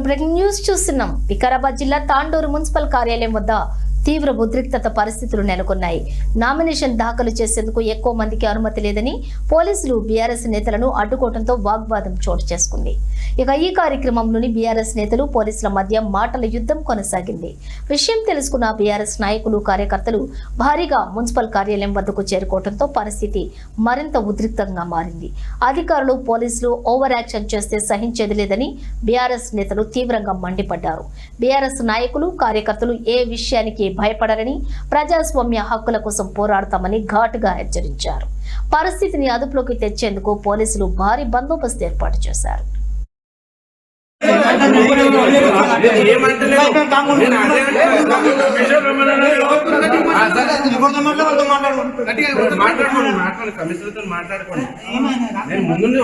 Breaking news చూస్తున్నాం. వికారాబాద్ జిల్లా Tandur municipal కార్యాలయం వద్ద తీవ్ర ఉద్రిక్తత పరిస్థితులు నెలకొన్నాయి. నామినేషన్ దాఖలు చేసేందుకు ఎక్కువ మందికి అనుమతి లేదని పోలీసులు బీఆర్ఎస్ నేతలను అడ్డుకోవడంతో వాగ్వాదం చోటు చేసుకుంది. ఇక ఈ కార్యక్రమంలోని బీఆర్ఎస్ నేతలు పోలీసుల మధ్య మాటల యుద్ధం కొనసాగింది. విషయం తెలుసుకున్న బీఆర్ఎస్ నాయకులు కార్యకర్తలు భారీగా మున్సిపల్ కార్యాలయం వద్దకు చేరుకోవడంతో పరిస్థితి మరింత ఉద్రిక్తంగా మారింది. అధికారులు పోలీసులు ఓవర్ యాక్షన్ చేస్తే సహించేది లేదని బీఆర్ఎస్ నేతలు తీవ్రంగా మండిపడ్డారు. బీఆర్ఎస్ నాయకులు కార్యకర్తలు ఏ విషయానికి భయపడరని, ప్రజాస్వామ్య హక్కుల కోసం పోరాడతామని ఘాటుగా హెచ్చరించారు. పరిస్థితిని అదుపులోకి తెచ్చేందుకు పోలీసులు భారీ బందోబస్తు ఏర్పాటు చేశారు.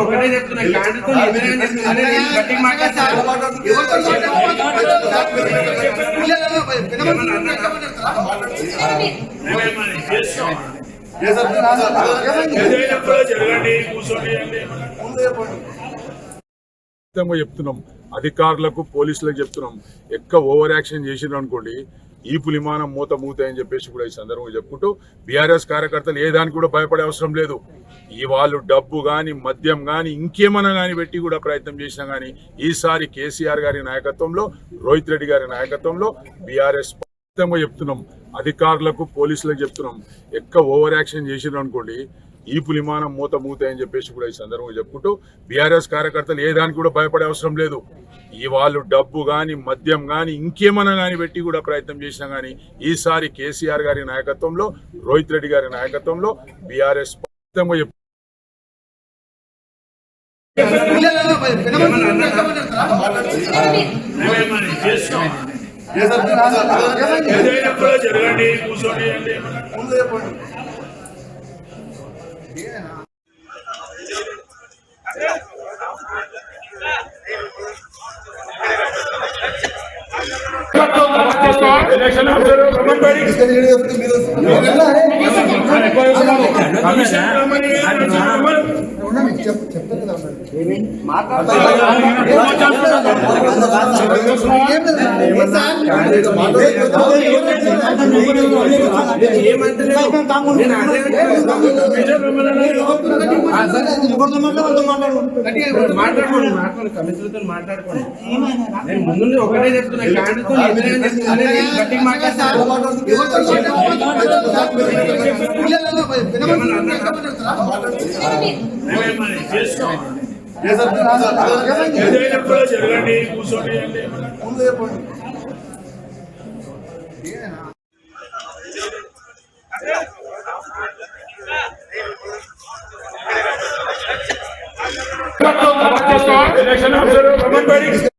ఒకటే చెప్తున్నా చెప్తున్నాం, అధికారులకు పోలీసులకు చెప్తున్నాం. ఎక్కువ ఓవర్ యాక్షన్ చేసినారు అనుకోండి, ఈ పులిమానం మూత అని చెప్పేసి కూడా ఈ సందర్భంగా చెప్పుకుంటూ బీఆర్ఎస్ కార్యకర్తలు ఏ దానికి కూడా భయపడే అవసరం లేదు. ఈ వాళ్ళు డబ్బు గాని మద్యం గాని ఇంకేమన్నా గాని పెట్టి కూడా ప్రయత్నం చేసినా గానీ ఈసారి కేసీఆర్ గారి నాయకత్వంలో, రోహిత్ రెడ్డి గారి నాయకత్వంలో బీఆర్ఎస్ చెప్తున్నాం, అధికారులకు పోలీసులకు చెప్తున్నాం. ఎక్కువ ఓవర్ యాక్షన్ చేసినారు అనుకోండి, ఈ పులిమానం మూత అని చెప్పేసి కూడా ఈ సందర్భంగా చెప్పుకుంటూ బీఆర్ఎస్ కార్యకర్తలు ఏ దానికి కూడా భయపడే అవసరం లేదు. ఈ వాళ్ళు డబ్బు గాని మద్యం గాని ఇంకేమన్నా గాని పెట్టి కూడా ప్రయత్నం చేసినా గానీ ఈసారి కేసీఆర్ గారి నాయకత్వంలో, రోహిత్ రెడ్డి గారి నాయకత్వంలో బీఆర్ఎస్ జరగండి కూర్చోండి మాట్లాడుకోండి. నేను ముందు ఒకటే చెప్తున్నా జరగండి కూర్చోండి ఎలక్షన్